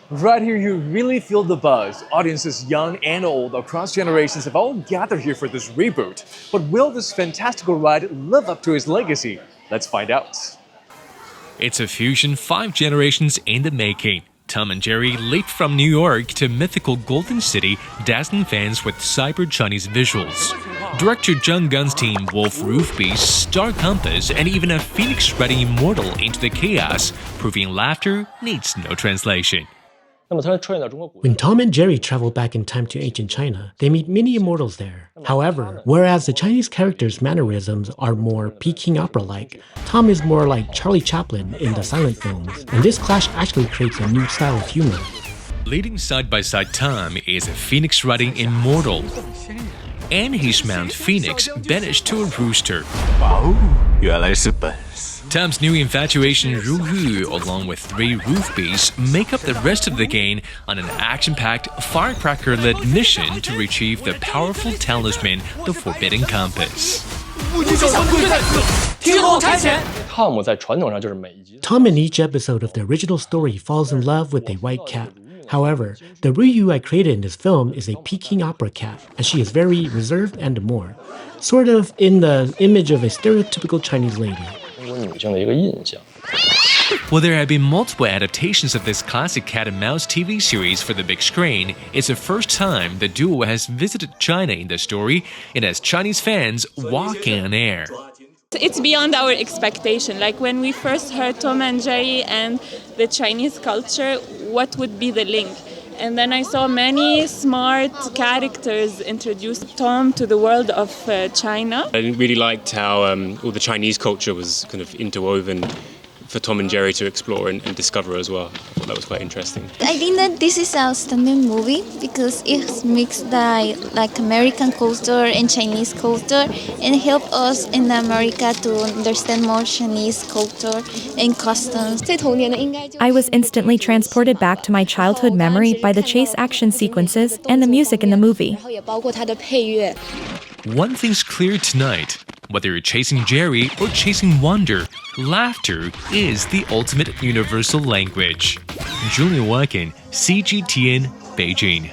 Right here, you really feel the buzz. Audiences young and old across generations have all gathered here for this reboot. But will this fantastical ride live up to its legacy? Let's find out. It's a fusion 5 generations in the making. Tom and Jerry leap from New York to mythical Golden City, dazzling fans with cyber Chinese visuals. Director Zhang Gun's team wove roof beasts, star compass, and even a phoenix riding immortal into the chaos, proving laughter needs no translation. When Tom and Jerry travel back in time to ancient China, they meet many immortals there. However, whereas the Chinese characters' mannerisms are more Peking opera-like, Tom is more like Charlie Chaplin in the silent films, and this clash actually creates a new style of humor. Leading side by side Tom is a phoenix riding immortal, and his mount Phoenix banished to a rooster. Tom's new infatuation Ru Hu, along with 3 roof beasts, make up the rest of the gang on an action-packed, firecracker-led mission to retrieve the powerful talisman, the Forbidden Compass. Tom in each episode of the original story falls in love with a white cat. However, the Ryu I created in this film is a Peking opera cat, and she is very reserved and demure, sort of in the image of a stereotypical Chinese lady. While there have been multiple adaptations of this classic cat and mouse TV series for the big screen, it's the first time the duo has visited China in the story, and as Chinese fans walk on air. It's beyond our expectation. Like when we first heard Tom and Jerry and the Chinese culture, what would be the link? And then I saw many smart characters introduce Tom to the world of China. I really liked how all the Chinese culture was kind of interwoven for Tom and Jerry to explore and discover as well. I thought that was quite interesting. I think that this is an outstanding movie because it mixed like American culture and Chinese culture and help us in America to understand more Chinese culture and customs. I was instantly transported back to my childhood memory by the chase action sequences and the music in the movie. One thing's clear tonight. Whether you're chasing Jerry or chasing wonder, laughter is the ultimate universal language. Julian Waghann, CGTN, Beijing.